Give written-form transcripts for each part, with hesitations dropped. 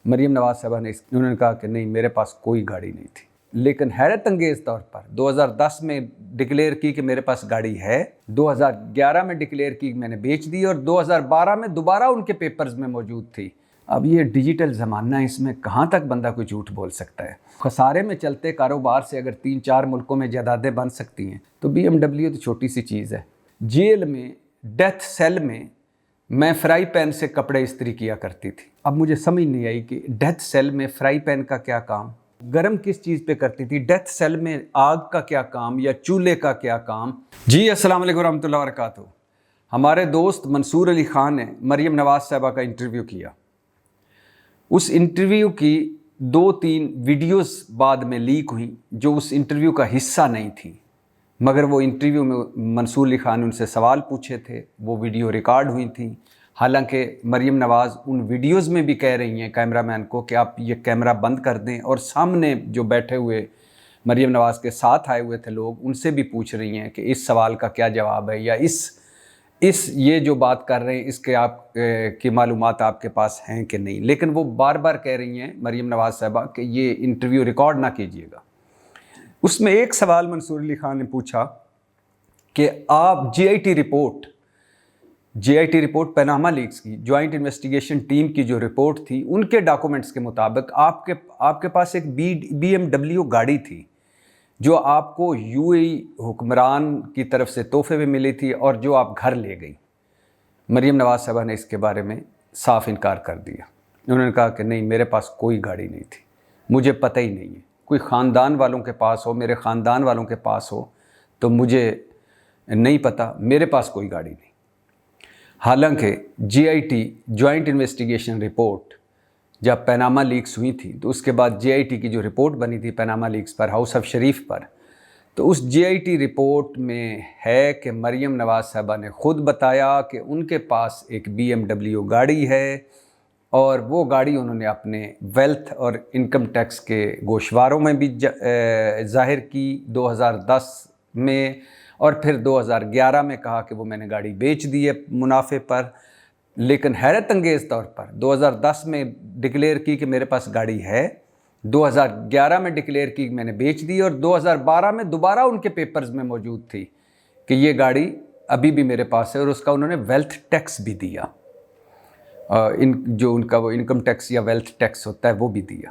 مریم نواز صاحبہ نے انہوں نے کہا کہ نہیں میرے پاس کوئی گاڑی نہیں تھی، لیکن حیرت انگیز طور پر 2010 میں ڈکلیئر کی کہ میرے پاس گاڑی ہے، 2011 میں ڈکلیئر کی میں نے بیچ دی، اور 2012 میں دوبارہ ان کے پیپرز میں موجود تھی۔ اب یہ ڈیجیٹل زمانہ ہے، اس میں کہاں تک بندہ کوئی جھوٹ بول سکتا ہے؟ خسارے میں چلتے کاروبار سے اگر 3-4 ملکوں میں جائیدادیں بن سکتی ہیں تو BMW تو چھوٹی سی چیز ہے۔ جیل میں ڈیتھ سیل میں فرائی پین سے کپڑے استری کیا کرتی تھی۔ اب مجھے سمجھ نہیں آئی کہ ڈیتھ سیل میں فرائی پین کا کیا کام، گرم کس چیز پہ کرتی تھی، ڈیتھ سیل میں آگ کا کیا کام یا چولہے کا کیا کام؟ جی السلام علیکم ورحمۃ اللہ وبرکاتہ۔ ہمارے دوست منصور علی خان نے مریم نواز صاحبہ کا انٹرویو کیا۔ اس انٹرویو کی 2-3 ویڈیوز بعد میں لیک ہوئیں جو اس انٹرویو کا حصہ نہیں تھی، مگر وہ انٹرویو میں منصور علی خان نے ان سے سوال پوچھے تھے، وہ ویڈیو ریکارڈ ہوئی تھیں۔ حالانکہ مریم نواز ان ویڈیوز میں بھی کہہ رہی ہیں کیمرہ مین کو کہ آپ یہ کیمرہ بند کر دیں، اور سامنے جو بیٹھے ہوئے مریم نواز کے ساتھ آئے ہوئے تھے لوگ، ان سے بھی پوچھ رہی ہیں کہ اس سوال کا کیا جواب ہے، یا اس یہ جو بات کر رہے ہیں اس کے آپ کی معلومات آپ کے پاس ہیں کہ نہیں۔ لیکن وہ بار بار کہہ رہی ہیں مریم نواز صاحبہ کہ یہ انٹرویو ریکارڈ نہ کیجیے گا۔ اس میں ایک سوال منصور علی خان نے پوچھا کہ آپ J I T report Panama leaks کی جوائنٹ انویسٹیگیشن ٹیم کی جو رپورٹ تھی، ان کے ڈاکومنٹس کے مطابق آپ کے پاس ایک BMW گاڑی تھی جو آپ کو UAE حکمران کی طرف سے تحفے میں ملی تھی اور جو آپ گھر لے گئی۔ مریم نواز صاحبہ نے اس کے بارے میں صاف انکار کر دیا۔ انہوں نے کہا کہ نہیں میرے پاس کوئی گاڑی نہیں تھی، مجھے پتہ ہی نہیں ہے، کوئی خاندان والوں کے پاس ہو، میرے خاندان والوں کے پاس ہو تو مجھے نہیں پتہ، میرے پاس کوئی گاڑی نہیں۔ حالانکہ GIT جوائنٹ انویسٹیگیشن رپورٹ جب پیناما لیکس ہوئی تھی تو اس کے بعد GIT کی جو رپورٹ بنی تھی پیناما لیکس پر، ہاؤس آف شریف پر، تو اس GIT رپورٹ میں ہے کہ مریم نواز صاحبہ نے خود بتایا کہ ان کے پاس ایک BMW گاڑی ہے، اور وہ گاڑی انہوں نے اپنے ویلتھ اور انکم ٹیکس کے گوشواروں میں بھی ظاہر کی 2010 میں، اور پھر 2011 میں کہا کہ وہ میں نے گاڑی بیچ دی ہے منافع پر۔ لیکن حیرت انگیز طور پر 2010 میں ڈکلیئر کی کہ میرے پاس گاڑی ہے، 2011 میں ڈکلیئر کی کہ میں نے بیچ دی، اور 2012 میں دوبارہ ان کے پیپرز میں موجود تھی کہ یہ گاڑی ابھی بھی میرے پاس ہے، اور اس کا انہوں نے ویلتھ ٹیکس بھی دیا، جو ان کا وہ انکم ٹیکس یا ویلتھ ٹیکس ہوتا ہے وہ بھی دیا،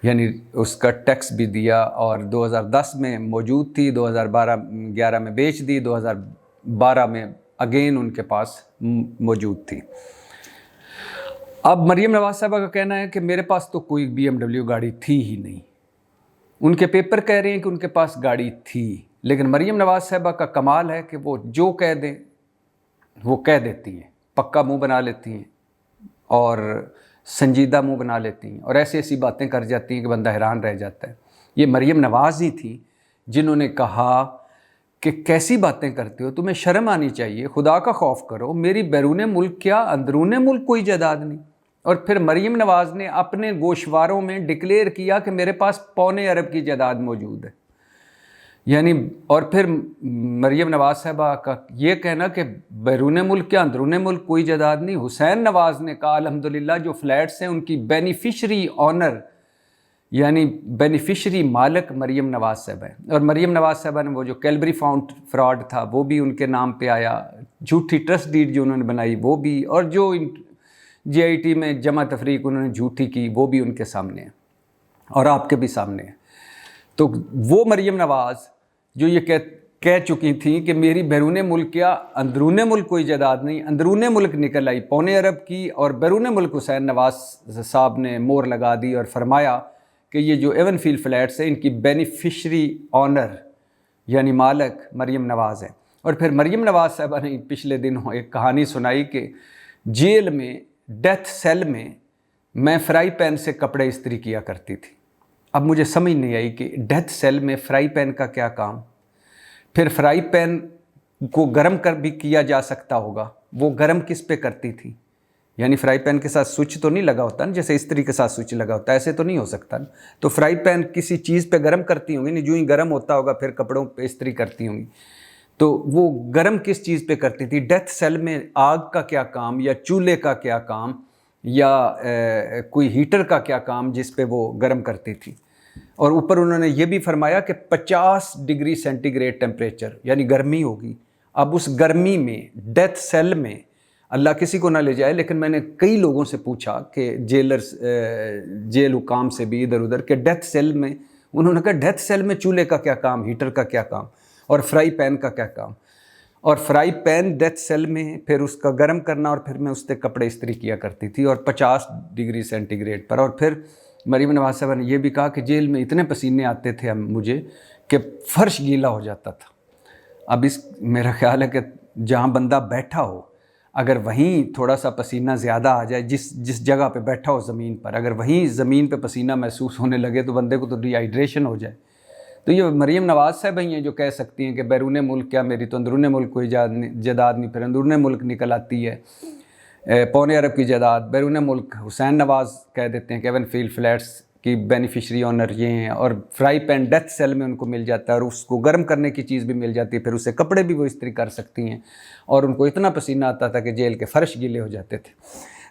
یعنی اس کا ٹیکس بھی دیا، اور 2010 میں موجود تھی، 2011 میں بیچ دی، 2012 میں اگین ان کے پاس موجود تھی۔ اب مریم نواز صاحبہ کا کہنا ہے کہ میرے پاس تو کوئی BMW گاڑی تھی ہی نہیں۔ ان کے پیپر کہہ رہے ہیں کہ ان کے پاس گاڑی تھی، لیکن مریم نواز صاحبہ کا کمال ہے کہ وہ جو کہہ دیں وہ کہہ دیتی ہیں، پکا منہ بنا لیتی ہیں اور سنجیدہ منہ بنا لیتی ہیں، اور ایسی باتیں کر جاتی ہیں کہ بندہ حیران رہ جاتا ہے۔ یہ مریم نواز ہی تھی جنہوں نے کہا کہ کیسی باتیں کرتے ہو، تمہیں شرم آنی چاہیے، خدا کا خوف کرو، میری بیرون ملک کیا اندرون ملک کوئی جائیداد نہیں۔ اور پھر مریم نواز نے اپنے گوشواروں میں ڈکلیئر کیا کہ میرے پاس پونے ارب کی جائیداد موجود ہے، یعنی اور پھر مریم نواز صاحبہ کا یہ کہنا کہ بیرون ملک کیا اندرون ملک کوئی جائیداد نہیں۔ حسین نواز نے کہا الحمدللہ جو فلیٹس ہیں ان کی بینیفیشری آنر یعنی بینیفیشری مالک مریم نواز صاحبہ ہے، اور مریم نواز صاحبہ نے وہ جو کیلبری فاؤنٹ فراڈ تھا وہ بھی ان کے نام پہ آیا، جھوٹی ٹرسٹ ڈیڈ جو انہوں نے بنائی وہ بھی، اور جو GIT میں جمع تفریق انہوں نے جھوٹی کی وہ بھی ان کے سامنے ہے اور آپ کے بھی سامنے ہے۔ تو وہ مریم نواز جو یہ کہہ چکی تھیں کہ میری بیرون ملک کیا اندرون ملک کوئی جائیداد نہیں، اندرون ملک نکل آئی پونے ارب کی، اور بیرون ملک حسین نواز صاحب نے مور لگا دی اور فرمایا کہ یہ جو ایون فیلڈ فلیٹس ہیں ان کی بینیفیشری آنر یعنی مالک مریم نواز ہے۔ اور پھر مریم نواز صاحبہ نے پچھلے دنوں ایک کہانی سنائی کہ جیل میں ڈیتھ سیل میں فرائی پین سے کپڑے استری کیا کرتی تھی۔ اب مجھے سمجھ نہیں آئی کہ ڈیتھ سیل میں فرائی پین کا کیا کام، پھر فرائی پین کو گرم کر بھی کیا جا سکتا ہوگا، وہ گرم کس پہ کرتی تھی؟ یعنی فرائی پین کے ساتھ سوئچ تو نہیں لگا ہوتا نا، جیسے استری کے ساتھ سوئچ لگا ہوتا ہے، ایسے تو نہیں ہو سکتا نا، تو فرائی پین کسی چیز پہ گرم کرتی ہوں گی، نہیں جو ہی گرم ہوتا ہوگا پھر کپڑوں پہ استری کرتی ہوں گی، تو وہ گرم کس چیز پہ کرتی تھی؟ ڈیتھ سیل میں آگ کا کیا کام یا چولہے کا کیا کام یا کوئی ہیٹر کا کیا کام جس پہ وہ گرم کرتی تھی. اور اوپر انہوں نے یہ بھی فرمایا کہ 50 ڈگری سینٹی گریڈ ٹیمپریچر یعنی گرمی ہوگی. اب اس گرمی میں ڈیتھ سیل میں، اللہ کسی کو نہ لے جائے، لیکن میں نے کئی لوگوں سے پوچھا کہ جیلرز، جیل حکام سے بھی ادھر ادھر، کہ ڈیتھ سیل میں، انہوں نے کہا ڈیتھ سیل میں چولہے کا کیا کام، ہیٹر کا کیا کام، اور فرائی پین کا کیا کام. اور فرائی پین ڈیتھ سیل میں پھر اس کا گرم کرنا، اور پھر میں اس سے کپڑے استری کیا کرتی تھی، اور 50 ڈگری سینٹی گریڈ پر. اور پھر مریم نواز صاحبہ نے یہ بھی کہا کہ جیل میں اتنے پسینے آتے تھے مجھے کہ فرش گیلا ہو جاتا تھا. اب میرا خیال ہے کہ جہاں بندہ بیٹھا ہو، اگر وہیں تھوڑا سا پسینہ زیادہ آ جائے، جس جگہ پہ بیٹھا ہو زمین پر، اگر وہیں زمین پہ پسینہ محسوس ہونے لگے تو بندے کو تو ڈی ہائیڈریشن ہو جائے. تو یہ مریم نواز صاحب ہی ہیں جو کہہ سکتی ہیں کہ بیرون ملک کیا، میری تو اندرون ملک کوئی جائیداد نہیں، پھر اندرون ملک نکل آتی ہے 1.25 ارب کی جائیداد. بیرون ملک حسین نواز کہہ دیتے ہیں کہ ایون فیلڈ فلیٹس کی بینیفیشری آنر یہ ہیں، اور فرائی پین ڈیتھ سیل میں ان کو مل جاتا ہے، اور اس کو گرم کرنے کی چیز بھی مل جاتی ہے، پھر اسے کپڑے بھی وہ استری کر سکتی ہیں. اور ان کو اتنا پسینہ آتا تھا کہ جیل کے فرش گیلے ہو جاتے تھے.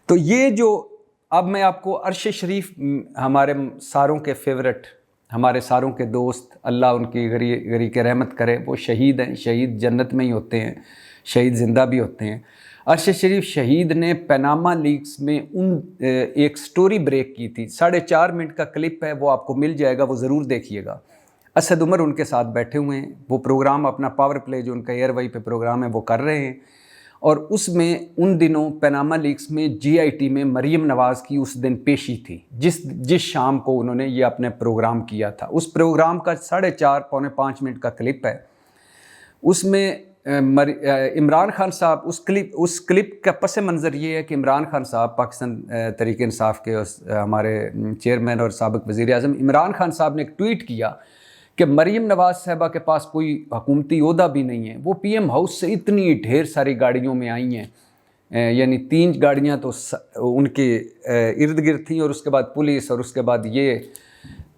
تو یہ جو اب میں آپ کو عرش شریف، ہمارے ساروں کے فیورٹ، ہمارے ساروں کے دوست، اللہ ان کی غریق رحمت کرے، وہ شہید ہیں، شہید جنت میں ہی ہوتے ہیں، شہید زندہ بھی ہوتے ہیں. عرش شریف شہید نے پیناما لیکس میں ایک سٹوری بریک کی تھی، 4.5 منٹ کا کلپ ہے، وہ آپ کو مل جائے گا، وہ ضرور دیکھیے گا. اسد عمر ان کے ساتھ بیٹھے ہوئے ہیں، وہ پروگرام اپنا پاور پلے جو ان کا ایئر وائی پہ پروگرام ہے وہ کر رہے ہیں. اور اس میں ان دنوں پیناما لیکس میں GIT میں مریم نواز کی اس دن پیشی تھی، جس شام کو انہوں نے یہ اپنے پروگرام کیا تھا. اس پروگرام کا 4.5 پونے 5 منٹ کا کلپ ہے. اس میں عمران خان صاحب، اس کلپ کا پس منظر یہ ہے کہ عمران خان صاحب، پاکستان تحریک انصاف کے ہمارے چیئرمین اور سابق وزیر اعظم عمران خان صاحب نے ایک ٹویٹ کیا کہ مریم نواز صاحبہ کے پاس کوئی حکومتی عہدہ بھی نہیں ہے، وہ PM ہاؤس سے اتنی ڈھیر ساری گاڑیوں میں آئی ہیں، یعنی 3 گاڑیاں تو ان کے ارد گرد تھیں، اور اس کے بعد پولیس، اور اس کے بعد یہ.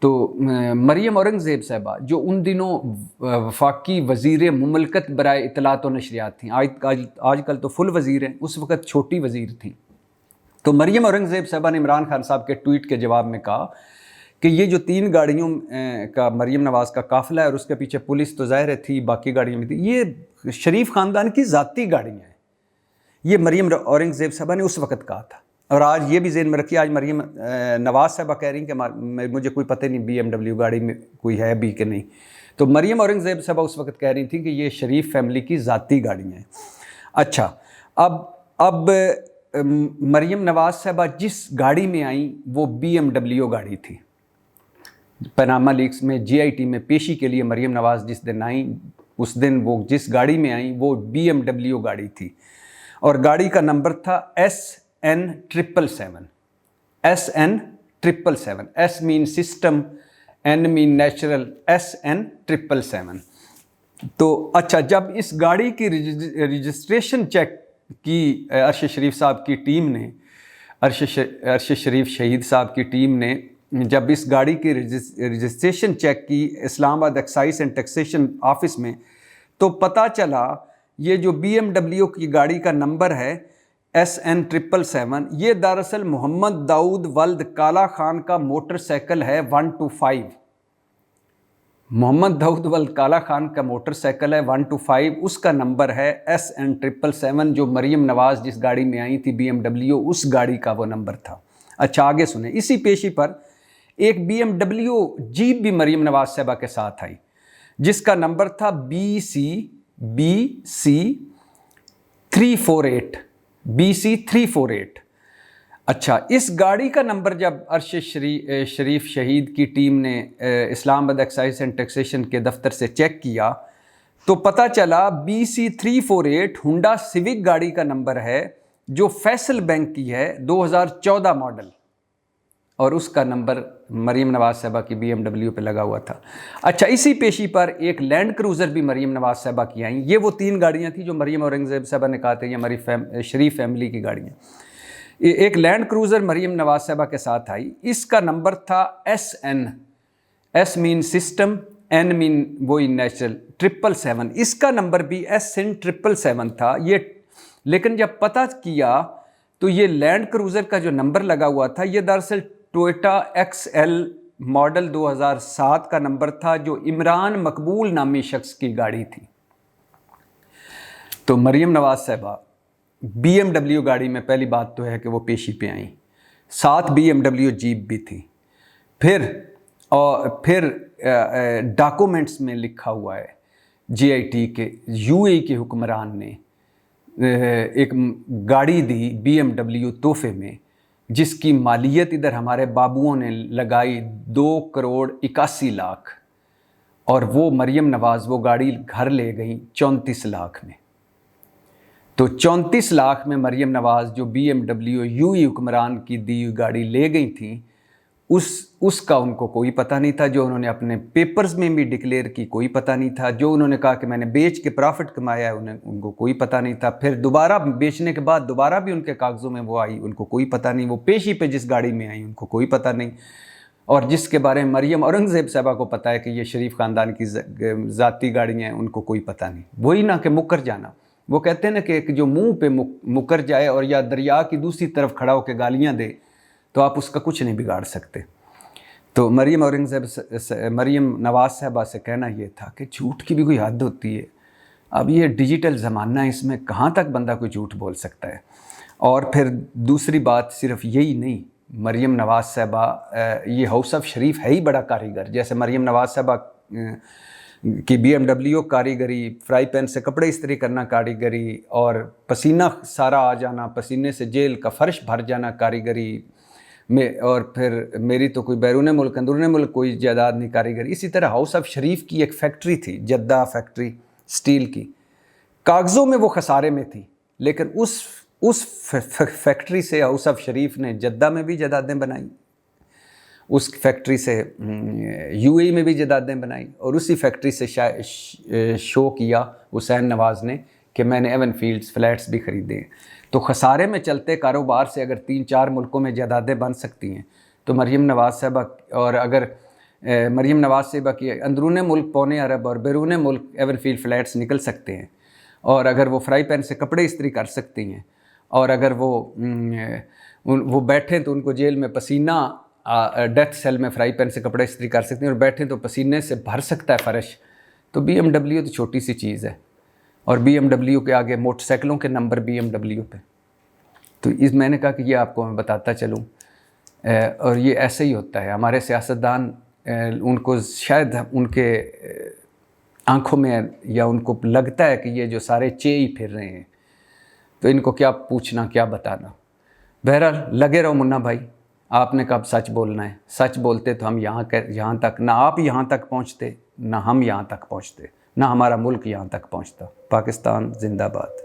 تو مریم اورنگزیب صاحبہ جو ان دنوں وفاقی وزیر مملکت برائے اطلاعات و نشریات تھیں، آج کل تو فل وزیر ہیں، اس وقت چھوٹی وزیر تھیں. تو مریم اورنگزیب صاحبہ نے عمران خان صاحب کے ٹویٹ کے جواب میں کہا کہ یہ جو 3 گاڑیوں کا مریم نواز کا قافلہ ہے، اور اس کے پیچھے پولیس تو ظاہر تھی، باقی گاڑیوں میں تھی، یہ شریف خاندان کی ذاتی گاڑیاں ہیں. یہ مریم اورنگزیب صاحبہ نے اس وقت کہا تھا. اور آج یہ بھی ذہن میں رکھیے، آج مریم نواز صاحبہ کہہ رہی ہیں کہ مجھے کوئی پتہ نہیں BMW گاڑی میں کوئی ہے بھی کہ نہیں. تو مریم اورنگزیب صاحبہ اس وقت کہہ رہی تھی کہ یہ شریف فیملی کی ذاتی گاڑیاں ہیں. اچھا، اب مریم نواز صاحبہ جس گاڑی میں آئیں وہ BMW گاڑی تھی. پیناما لیکس میں GIT میں پیشی کے لیے مریم نواز جس دن آئیں، اس دن وہ جس گاڑی میں آئیں وہ BMW گاڑی تھی، اور گاڑی کا نمبر تھا SN777. SN777. S مین سسٹم، N مین نیچرل، SN777. تو اچھا، جب اس گاڑی کی رجسٹریشن چیک کی عرش شریف صاحب کی ٹیم نے، عرش شریف شہید صاحب کی ٹیم نے جب اس گاڑی کی رجسٹریشن چیک کی اسلام آباد ایکسائز اینڈ ٹیکسیشن آفس میں، تو پتہ چلا یہ جو BMW کی گاڑی کا نمبر ہے SN777، یہ دراصل محمد داؤد ولد کالا خان کا موٹر سائیکل ہے 125. محمد داؤد ولد کالا خان کا موٹر سائیکل ہے 125، اس کا نمبر ہے SN777. جو مریم نواز جس گاڑی میں آئی تھی BMW، اس گاڑی کا وہ نمبر تھا. اچھا، آگے سنیں. اسی پیشی پر ایک BMW جیپ بھی مریم نواز صاحبہ کے ساتھ آئی، جس کا نمبر تھا BC348. اچھا، اس گاڑی کا نمبر جب عرش شریف شہید کی ٹیم نے اسلام آباد ایکسائز اینڈ ٹیکسیشن کے دفتر سے چیک کیا تو پتہ چلا BC348 ہونڈا سیوک گاڑی کا نمبر ہے، جو فیصل بینک کی ہے، 2014 ماڈل، اور اس کا نمبر مریم نواز صاحبہ کی BMW پہ لگا ہوا تھا. اچھا، اسی پیشی پر ایک لینڈ کروزر بھی مریم نواز صاحبہ کی آئیں. یہ وہ 3 گاڑیاں تھیں جو مریم اورنگزیب صاحبہ نے کہا تھا یہ ہماری شریف فیملی کی گاڑیاں. ایک لینڈ کروزر مریم نواز صاحبہ کے ساتھ آئی، اس کا نمبر تھا SN، S مین سسٹم، N مین وہی نیچرل، 777. اس کا نمبر بھی SN777 تھا. یہ لیکن جب پتہ کیا تو یہ لینڈ کروزر کا جو نمبر لگا ہوا تھا یہ دراصل ٹوئٹا XL ماڈل 2007 کا نمبر تھا، جو عمران مقبول نامی شخص کی گاڑی تھی۔ تو مریم نواز صاحبہ BMW گاڑی میں پہلی بات تو ہے کہ وہ پیشی پہ آئیں، ساتھ BMW جیپ بھی تھی۔ پھر ڈاکومنٹس میں لکھا ہوا ہے JIT کے UAE کے حکمران نے ایک گاڑی دی BMW تحفے میں، جس کی مالیت ادھر ہمارے بابوؤں نے لگائی 2,81,00,000، اور وہ مریم نواز وہ گاڑی گھر لے گئیں 34 لاکھ میں۔ تو 34 لاکھ میں مریم نواز جو BMW UAE حکمران کی دی ہوئی گاڑی لے گئی تھیں، اس کا ان کو کوئی پتہ نہیں تھا، جو انہوں نے اپنے پیپرز میں بھی ڈکلیئر کی کوئی پتہ نہیں تھا، جو انہوں نے کہا کہ میں نے بیچ کے پرافٹ کمایا ہے ان کو کوئی پتہ نہیں تھا، پھر دوبارہ بیچنے کے بعد دوبارہ بھی ان کے کاغذوں میں وہ آئی، ان کو کوئی پتہ نہیں، وہ پیشی پہ جس گاڑی میں آئی ان کو کوئی پتہ نہیں، اور جس کے بارے میں مریم اورنگزیب صاحبہ کو پتہ ہے کہ یہ شریف خاندان کی ذاتی گاڑیاں ہیں، ان کو کوئی پتہ نہیں۔ وہی نہ کہ مکر جانا، وہ کہتے ہیں نا کہ جو منہ پہ مکر جائے اور یا دریا کی دوسری طرف کھڑا ہو کے گالیاں دے تو آپ اس کا کچھ نہیں بگاڑ سکتے۔ تو مریم نواز صاحبہ سے کہنا یہ تھا کہ جھوٹ کی بھی کوئی حد ہوتی ہے، اب یہ ڈیجیٹل زمانہ ہے، اس میں کہاں تک بندہ کوئی جھوٹ بول سکتا ہے۔ اور پھر دوسری بات صرف یہی نہیں، مریم نواز صاحبہ یہ ہاؤس آف شریف ہے ہی بڑا کاریگر، جیسے مریم نواز صاحبہ کی BMW کاریگری، فرائی پین سے کپڑے استری کرنا کاریگری، اور پسینہ سارا آ جانا، پسینے سے جیل کا فرش بھر جانا کاریگری میں، اور پھر میری تو کوئی بیرون ملک اندرون ملک کوئی جائیداد نہیں کاریگری۔ اسی طرح ہاؤس آف شریف کی ایک فیکٹری تھی، جدہ فیکٹری سٹیل کی، کاغذوں میں وہ خسارے میں تھی، لیکن اس فیکٹری سے ہاؤس آف شریف نے جدہ میں بھی جائیدادیں بنائیں، اس فیکٹری سے UAE میں بھی جائیدادیں بنائیں، اور اسی فیکٹری سے شو کیا حسین نواز نے کہ میں نے ایون فیلڈز فلیٹس بھی خریدے ہیں۔ تو خسارے میں چلتے کاروبار سے اگر 3-4 ملکوں میں جائیدادیں بن سکتی ہیں تو مریم نواز صاحبہ، اور اگر مریم نواز صاحبہ کی اندرون ملک 1.25 ارب اور بیرون ملک ایون فیلڈ فلیٹس نکل سکتے ہیں، اور اگر وہ فرائی پین سے کپڑے استری کر سکتی ہیں، اور اگر وہ بیٹھیں تو ان کو جیل میں پسینہ ڈیتھ سیل میں فرائی پین سے کپڑے استری کر سکتے ہیں، اور بیٹھیں تو پسینے سے بھر سکتا ہے فرش، تو BMW تو چھوٹی سی چیز ہے، اور BMW کے آگے موٹر سائیکلوں کے نمبر BMW پہ۔ تو میں نے کہا کہ یہ آپ کو میں بتاتا چلوں، اور یہ ایسے ہی ہوتا ہے، ہمارے سیاستدان ان کو شاید ان کے آنکھوں میں یا ان کو لگتا ہے کہ یہ جو سارے ہی پھر رہے ہیں، تو ان کو کیا پوچھنا کیا بتانا۔ بہرحال لگے رہو منا بھائی، آپ نے کب سچ بولنا ہے، سچ بولتے تو ہم یہاں تک نہ آپ یہاں تک پہنچتے، نہ ہم یہاں تک پہنچتے، نہ ہمارا ملک یہاں تک پہنچتا۔ پاکستان زندہ باد۔